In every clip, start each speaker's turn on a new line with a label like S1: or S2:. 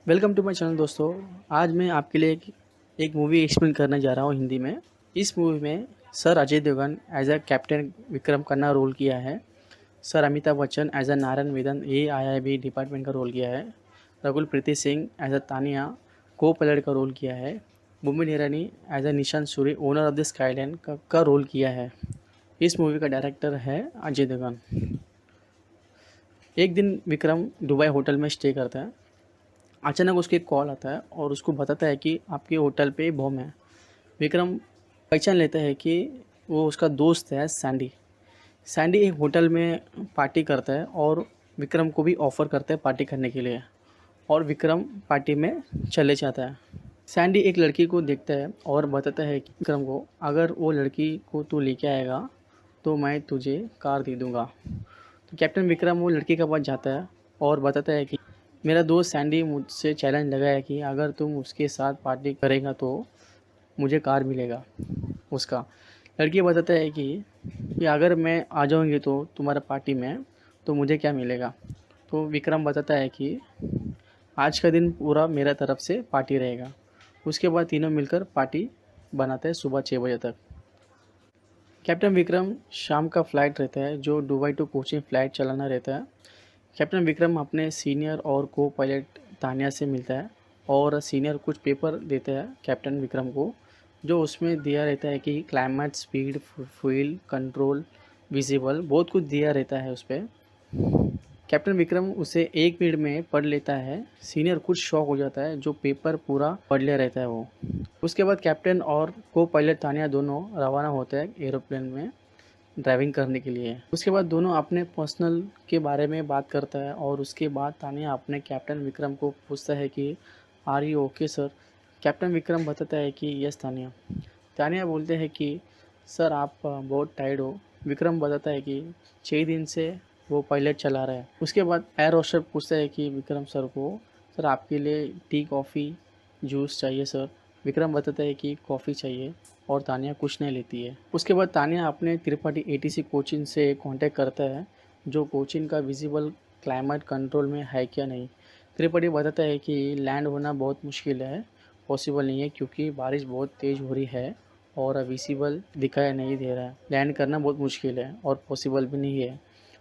S1: Welcome to my channel दोस्तों। आज मैं आपके लिए एक मूवी एक्सप्लेन करने जा रहा हूँ हिंदी में। इस मूवी में sir Ajay Devgan as a captain Vikram Khanna role किया है। Sir Amitabh Bachchan as a Narayan Vedan AIIB department का रोल किया है। रकुल प्रीति सिंह एज अ तानिया को पायलट का रोल किया है। Bhumi Irani as a Nishant Suri owner of the Skyline का रोल किया है। इस मूवी का डायरेक्टर है अजय देवगन। एक दिन विक्रम दुबई होटल में स्टे करता है। अचानक उसके एक कॉल आता है और उसको बताता है कि आपके होटल पे बम है। विक्रम पहचान लेता है कि वो उसका दोस्त है सैंडी। सैंडी एक होटल में पार्टी करता है और विक्रम को भी ऑफ़र करता है पार्टी करने के लिए, और विक्रम पार्टी में चले जाता है। सैंडी एक लड़की को देखता है और बताता है कि विक्रम को, अगर वो लड़की को तू लेके आएगा तो मैं तुझे कार दे दूँगा। तो कैप्टन विक्रम वो लड़की के पास जाता है और बताता है कि मेरा दोस्त सैंडी मुझसे चैलेंज लगाया कि अगर तुम उसके साथ पार्टी करेगा तो मुझे कार मिलेगा उसका। लड़की बताता है कि अगर मैं आ जाऊंगी तो तुम्हारा पार्टी में तो मुझे क्या मिलेगा। तो विक्रम बताता है कि आज का दिन पूरा मेरा तरफ से पार्टी रहेगा। उसके बाद तीनों मिलकर पार्टी बनाते हैं सुबह 6 बजे तक। कैप्टन विक्रम शाम का फ़्लाइट रहता है जो दुबई टू कोचिन फ़्लाइट चलाना रहता है। कैप्टन विक्रम अपने सीनियर और को पायलट तानिया से मिलता है और सीनियर कुछ पेपर देते हैं कैप्टन विक्रम को, जो उसमें दिया रहता है कि climate, speed, fuel control, visible, बहुत कुछ दिया रहता है उस पर। कैप्टन विक्रम उसे 1 मिनट में पढ़ लेता है। सीनियर कुछ शॉक हो जाता है, जो पेपर पूरा पढ़ ले रहता है वो। उसके बाद कैप्टन और को पायलट तानिया दोनों रवाना होते हैं एरोप्लेन में ड्राइविंग करने के लिए। उसके बाद दोनों अपने पर्सनल के बारे में बात करता है और उसके बाद तानिया अपने कैप्टन विक्रम को पूछता है कि are you okay sir. Captain Vikram बताता है कि यस तानिया। तानिया बोलते हैं कि सर आप बहुत टायर्ड हो। विक्रम बताता है कि 6 दिन से वो पायलट चला रहा है। उसके बाद एयर होस्टर पूछता है कि विक्रम सर को, सर आपके लिए टी, कॉफ़ी, जूस चाहिए सर। विक्रम बताता है कि कॉफ़ी चाहिए और तानिया कुछ नहीं लेती है। उसके बाद तानिया अपने त्रिपाठी ATC कोचिंग से कांटेक्ट करता है, जो कोचिंग का विजिबल क्लाइमेट कंट्रोल में है क्या नहीं। त्रिपाठी बताता है कि लैंड होना बहुत मुश्किल है, पॉसिबल नहीं है क्योंकि बारिश बहुत तेज़ हो रही है और विजिबल दिखाई नहीं दे रहा है। लैंड करना बहुत मुश्किल है और पॉसिबल भी नहीं है।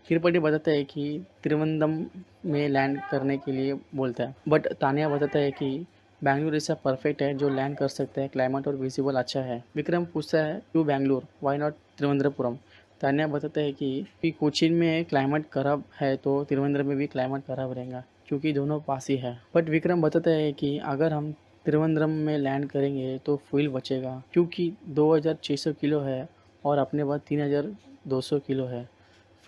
S1: त्रिपाठी बताता है कि त्रिवेंद्रम में लैंड करने के लिए बोलता है, बट तानिया बताता है कि बैंगलोर ऐसा परफेक्ट है जो लैंड कर सकता है, क्लाइमेट और विजिबल अच्छा है। विक्रम पूछता है क्यों बैंगलोर, वाई नॉट त्रिवेंद्रपुरम। तान्या बताता है कि कोचीन में क्लाइमेट खराब है तो त्रिवेंद्रम में भी क्लाइमेट खराब रहेगा क्योंकि दोनों पास ही है। बट विक्रम बताता है कि अगर हम त्रिवेंद्रम में लैंड करेंगे तो फ्यूल बचेगा क्योंकि 2600 किलो है और अपने पास 3200 किलो है।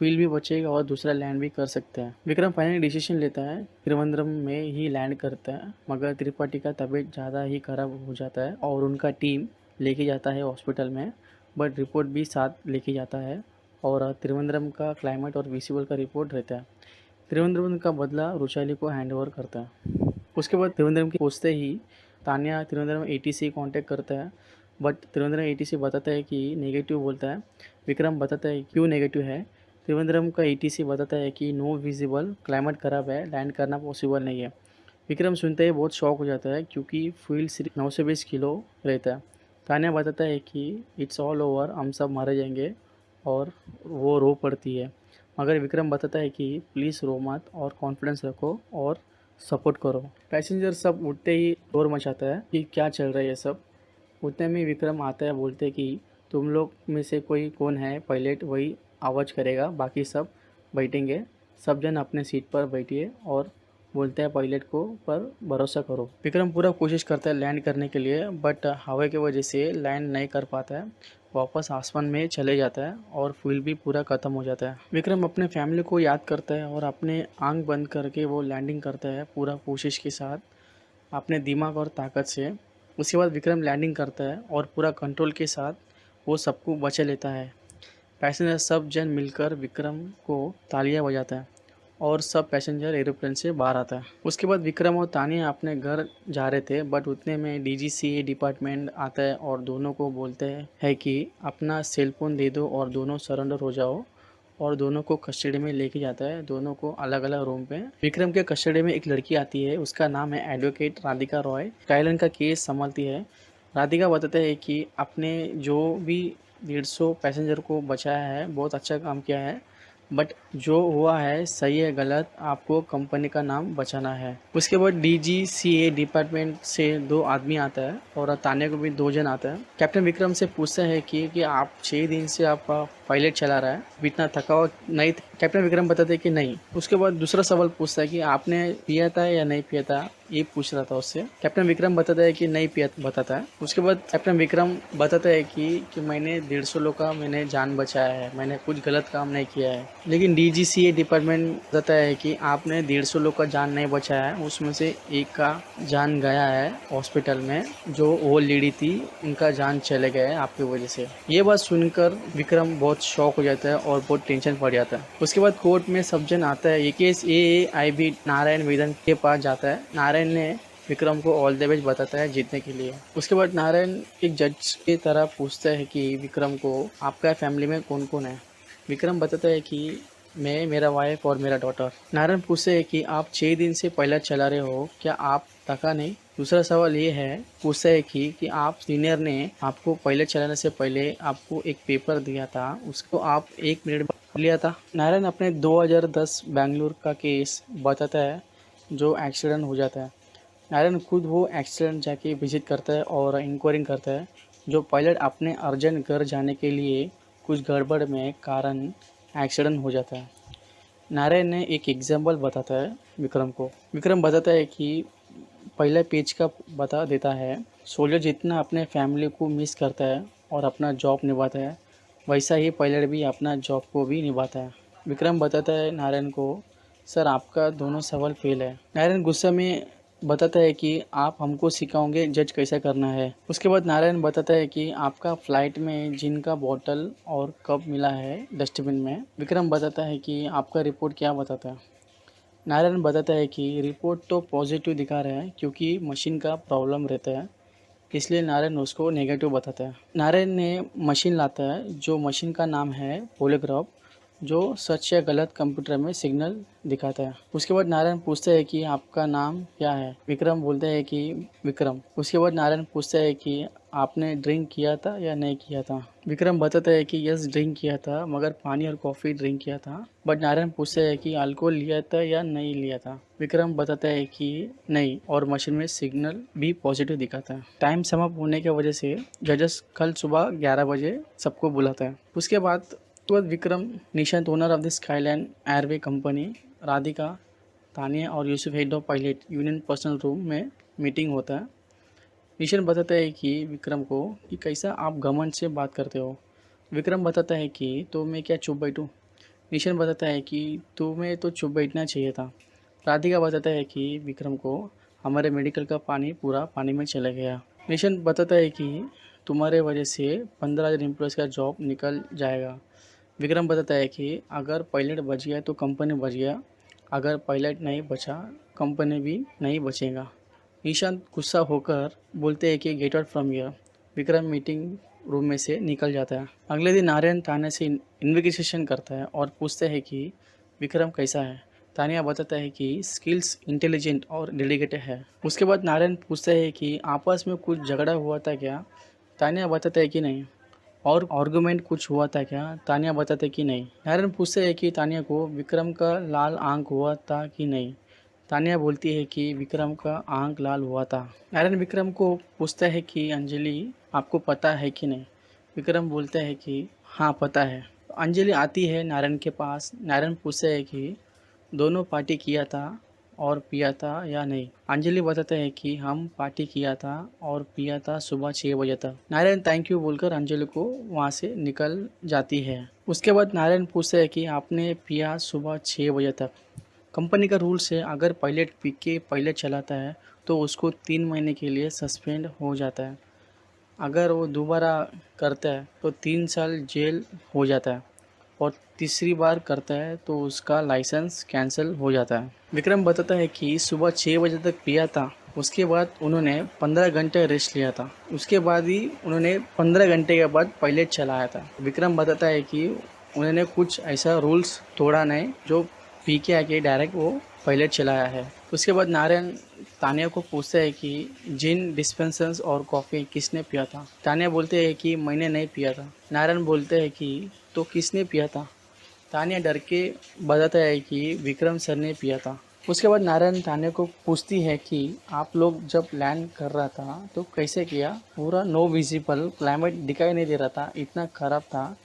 S1: फ्यूल भी बचेगा और दूसरा लैंड भी कर सकते हैं। विक्रम फाइनली डिसीजन लेता है, त्रिवेंद्रम में ही लैंड करता है, मगर त्रिपाठी का तबीयत ज़्यादा ही खराब हो जाता है और उनका टीम लेके जाता है हॉस्पिटल में, बट रिपोर्ट भी साथ लेके जाता है और त्रिवेंद्रम का क्लाइमेट और विजिबल का रिपोर्ट रहता है। त्रिवेंद्रम का बदला रुचाली को हैंड ओवर करता है। उसके बाद त्रिवेंद्रम के पहुँचते ही तानिया त्रिवेंद्रम ATC कांटेक्ट करता है, बट त्रिवेंद्रम ATC बताता है कि नेगेटिव बोलता है। विक्रम बताता है क्यों नेगेटिव है। त्रिवेंद्रम का ATC बताता है कि नो विजिबल, क्लाइमेट खराब है, लैंड करना पॉसिबल नहीं है। विक्रम सुनते ही बहुत शॉक हो जाता है क्योंकि फ्यूल सिर्फ 920 किलो रहता है। तान्या बताता है कि इट्स ऑल ओवर, हम सब मारे जाएंगे, और वो रो पड़ती है। मगर विक्रम बताता है कि प्लीज़ रो मत और कॉन्फिडेंस रखो और सपोर्ट करो। पैसेंजर सब उठते ही शोर मचाता है कि क्या चल रहा है ये सब। उतने में विक्रम आता है, बोलते कि तुम लोग में से कोई कौन है पायलट, वही आवाज़ करेगा, बाकी सब बैठेंगे। सब जन अपने सीट पर बैठिए और बोलते हैं पायलट को पर भरोसा करो। विक्रम पूरा कोशिश करता है लैंड करने के लिए, बट हवा की वजह से लैंड नहीं कर पाता है। वापस आसमान में चले जाता है और फ्यूल भी पूरा ख़त्म हो जाता है। विक्रम अपने फैमिली को याद करता है और अपने आंख बंद करके वो लैंडिंग करता है पूरा कोशिश के साथ, अपने दिमाग और ताकत से। उसके बाद विक्रम लैंडिंग करता है और पूरा कंट्रोल के साथ वो सबको बचा लेता है। पैसेंजर सब जन मिलकर विक्रम को तालियां बजाता है और सब पैसेंजर एरोप्लेन से बाहर आता है। उसके बाद विक्रम और तानिया अपने घर जा रहे थे, बट उतने में DGCA डिपार्टमेंट आता है और दोनों को बोलते हैं कि अपना सेल फोन दे दो और दोनों सरेंडर हो जाओ और दोनों को कस्टडी में लेके जाता है, दोनों को अलग अलग रूम पे। विक्रम के कस्टडी में एक लड़की आती है, उसका नाम है एडवोकेट राधिका रॉय। स्काईलाइन का केस संभालती है। राधिका बताते हैं कि आपने जो भी 150 पैसेंजर को बचाया है बहुत अच्छा काम किया है, बट जो हुआ है सही है गलत, आपको कंपनी का नाम बचाना है। उसके बाद DGCA डिपार्टमेंट से 2 आदमी आता है और तान्या को भी 2 जन आता है। कैप्टन विक्रम से पूछता है कि आप 6 दिन से आप पायलट चला रहा है, इतना थका हुआ नहीं? कैप्टन विक्रम बताते हैं कि नहीं। उसके बाद दूसरा सवाल पूछता है कि आपने पिया था या नहीं पिया था, ये पूछ रहा था उससे। कैप्टन विक्रम बताता है कि नहीं पिया, बताता है। उसके बाद कैप्टन विक्रम बताता है कि मैंने 150 लोग का मैंने जान बचाया है, मैंने कुछ गलत काम नहीं किया है। लेकिन DGCA डिपार्टमेंट बताता है कि आपने 150 लोग का जान नहीं बचाया है, उसमें से एक का जान गया है हॉस्पिटल में, जो वो लेडी थी, उनका जान चले गए आपकी वजह से। ये बात सुनकर विक्रम बहुत शॉक हो जाता है और बहुत टेंशन पड़ जाता है। उसके बाद कोर्ट में सब जन आता है। ये केस AAIB नारायण वेदन के पास जाता है। नारायण ने विक्रम को ऑल द बेस्ट बताता है जीतने के लिए। उसके बाद नारायण एक जज की तरह पूछता है कि विक्रम को आपका फैमिली में कौन कौन है। विक्रम बताता है कि मैं, मेरा वाइफ और मेरा डॉटर। नारायण पूछते हैं कि आप 6 दिन से पायलट चला रहे हो, क्या आप थका नहीं? दूसरा सवाल ये है, पूछता है कि आप सीनियर ने आपको पायलट चलाने से पहले आपको एक पेपर दिया था, उसको आप 1 मिनट बाद लिया था? नारायण अपने 2010 बेंगलुरु का केस बताता है जो एक्सीडेंट हो जाता है। नारायण खुद वो एक्सीडेंट जाके विजिट करता है और इंक्वायरिंग करता है। जो पायलट अपने अर्जेंट घर जाने के लिए कुछ गड़बड़ में कारण एक्सीडेंट हो जाता है। नारायण ने एक एग्जाम्पल बताता है विक्रम को। विक्रम बताता है कि पहले पेज का बता देता है, सोल्जर जितना अपने फैमिली को मिस करता है और अपना जॉब निभाता है, वैसा ही पायलट भी अपना जॉब को भी निभाता है। विक्रम बताता है नारायण को, सर आपका दोनों सवाल फेल है। नारायण गुस्से में बताता है कि आप हमको सिखाओगे जज कैसा करना है। उसके बाद नारायण बताता है कि आपका फ्लाइट में जिन का बॉटल और कप मिला है डस्टबिन में। विक्रम बताता है कि आपका रिपोर्ट क्या बताता है। नारायण बताता है कि रिपोर्ट तो पॉजिटिव दिखा रहा है क्योंकि मशीन का प्रॉब्लम रहता है, इसलिए नारायण उसको नेगेटिव बताता है। नारायण ने मशीन लाता है, जो मशीन का नाम है पॉलीग्राफ, जो सच या गलत कंप्यूटर में सिग्नल दिखाता है। उसके बाद नारायण पूछता है कि आपका नाम क्या है। विक्रम बोलता है कि विक्रम। उसके बाद नारायण पूछता है कि आपने ड्रिंक किया था या नहीं किया था। विक्रम बताता है कि यस ड्रिंक किया था, मगर पानी और कॉफ़ी ड्रिंक किया था। बट नारायण पूछता है कि अल्कोहल लिया था या नहीं लिया था। विक्रम बताता है कि नहीं, और मशीन में सिग्नल भी पॉजिटिव दिखाता है। टाइम समाप्त होने की वजह से जजेस कल सुबह 11 बजे सबको बुलाता है। उसके बाद Vikram, Nishant owner of the Skyline airway company, Radhika, Tania और Yusuf head of pilot union personal room में मीटिंग होता है। निशांत बताता है कि विक्रम को कि कैसा आप घमंड से बात करते हो। विक्रम बताता है कि तो मैं क्या चुप बैठूं। निशांत बताता है कि तुम्हें तो चुप बैठना चाहिए था। राधिका बताता है कि विक्रम को हमारे मेडिकल का पानी पूरा पानी में चला गया। निशांत बताता है कि तुम्हारे वजह से 15,000 एम्प्लॉयज़ का जॉब निकल जाएगा। विक्रम बताता है कि अगर पायलट बच गया तो कंपनी बच गया, अगर पायलट नहीं बचा कंपनी भी नहीं बचेगा। निशांत गुस्सा होकर बोलते हैं कि get out from here. Vikram meeting room में से निकल जाता है। अगले दिन नारायण तान्या से इन्वेस्टिगेशन करता है और पूछते हैं कि विक्रम कैसा है। तान्या बताता है कि स्किल्स, इंटेलिजेंट और डेडिकेटेड है। उसके बाद नारायण पूछता है कि आपस में कुछ झगड़ा हुआ था क्या। तान्या बताता है कि नहीं। और आर्गुमेंट कुछ हुआ था क्या। तान्या बताते कि नहीं। नारायण पूछते हैं कि तान्या को विक्रम का लाल आंख हुआ था कि नहीं। तान्या बोलती है कि विक्रम का आंख लाल हुआ था। नारायण विक्रम को पूछता है कि अंजलि आपको पता है कि नहीं। विक्रम बोलता है कि हाँ पता है। अंजलि आती है नारायण के पास। नारायण पूछता है कि दोनों पार्टी किया था और पिया था या नहीं। अंजलि बताता है कि हम पार्टी किया था और पिया था सुबह 6 बजे तक। नारायण थैंक यू बोलकर अंजलि को वहाँ से निकल जाती है। उसके बाद नारायण पूछता है कि आपने पिया सुबह 6 बजे तक। कंपनी का रूल्स है, अगर पायलट पी के पायलट चलाता है तो उसको 3 महीने के लिए सस्पेंड हो जाता है। अगर वो दोबारा करता है तो 3 साल जेल हो जाता है, और तीसरी बार करता है तो उसका लाइसेंस कैंसिल हो जाता है। विक्रम बताता है कि सुबह 6 बजे तक पिया था, उसके बाद उन्होंने 15 घंटे रेस्ट लिया था, उसके बाद ही उन्होंने 15 घंटे के बाद पायलट चलाया था। विक्रम बताता है कि उन्होंने कुछ ऐसा रूल्स तोड़ा नहीं जो पी के आके डायरेक्ट वो पॉइलेट चलाया है। उसके बाद नारायण तानिया को पूछता है कि जिन डिस्पेंसर्स और कॉफ़ी किसने पिया था। तानिया बोलते हैं कि मैंने नहीं पिया था। नारायण बोलते हैं कि तो किसने पिया था। तानिया डर के बताता है कि विक्रम सर ने पिया था। उसके बाद नारायण तानिया को पूछती है कि आप लोग जब लैंड कर रहा था तो कैसे किया। पूरा नो विजिबल, क्लाइमेट दिखाई नहीं दे रहा था, इतना खराब था,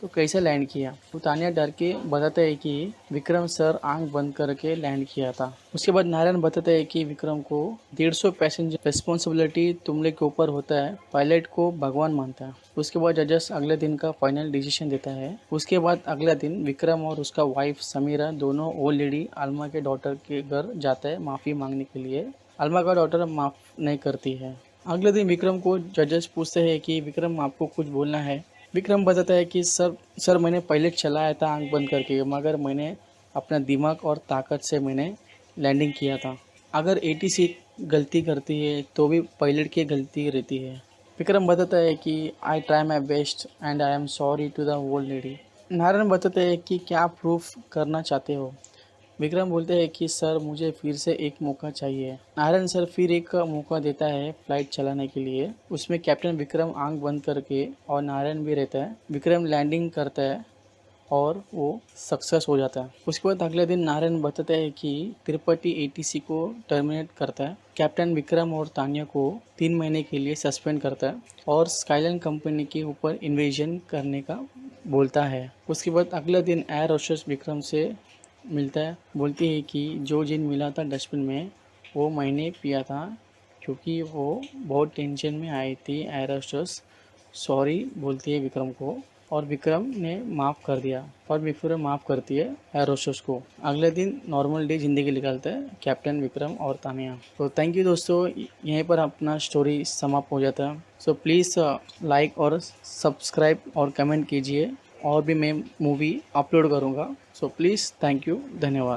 S1: तो कैसे लैंड किया। तो तानिया डर के बताते है कि विक्रम सर आंख बंद करके लैंड किया था। उसके बाद नारायण बताते है कि विक्रम को 150 पैसेंजर रिस्पॉन्सिबिलिटी तुमले के ऊपर होता है, पायलट को भगवान मानता है। उसके बाद जजेस अगले दिन का फाइनल डिसीजन देता है। उसके बाद अगला दिन विक्रम और उसका वाइफ समीरा दोनों ओल्ड लेडी अलमा के डॉटर के घर जाता है माफ़ी मांगने के लिए। अलमा का डॉटर माफ़ नहीं करती है। अगले दिन विक्रम को जजेस पूछते हैं कि विक्रम आपको कुछ बोलना है। विक्रम बताता है कि सर मैंने पायलट चलाया था आंख बंद करके, मगर मैंने अपना दिमाग और ताकत से मैंने लैंडिंग किया था। अगर एटीसी गलती करती है तो भी पायलट की गलती रहती है। विक्रम बताता है कि I try my best and I am sorry to the old lady. Narayan बताते हैं कि क्या प्रूफ करना चाहते हो। विक्रम बोलते हैं कि सर मुझे फिर से एक मौका चाहिए। नारायण सर फिर एक मौका देता है फ्लाइट चलाने के लिए। उसमें कैप्टन विक्रम आंख बंद करके और नारायण भी रहता है। विक्रम लैंडिंग करता है और वो सक्सेस हो जाता है। उसके बाद अगले दिन नारायण बताते हैं कि तिरुपति एटीसी को टर्मिनेट करता है। कैप्टन विक्रम और तानिया को 3 महीने के लिए सस्पेंड करता है और स्काईलाइन कंपनी के ऊपर इन्वेजन करने का बोलता है। उसके बाद अगले दिन एयर होस्टेस विक्रम से मिलता है। बोलती है कि जो जिन मिला था डस्टबिन में वो मैंने पिया था, क्योंकि वो बहुत टेंशन में आई थी। एयर होस्टेस सॉरी बोलती है विक्रम को और विक्रम ने माफ़ कर दिया और विक्रम माफ़ करती है एयर होस्टेस को। अगले दिन नॉर्मल डे ज़िंदगी निकालते हैं कैप्टन विक्रम और तानिया। तो थैंक यू दोस्तों, यहीं पर अपना स्टोरी समाप्त हो जाता है। सो प्लीज़ लाइक और सब्सक्राइब और कमेंट कीजिए, और भी मैं मूवी अपलोड करूँगा। सो प्लीज़, थैंक यू, धन्यवाद।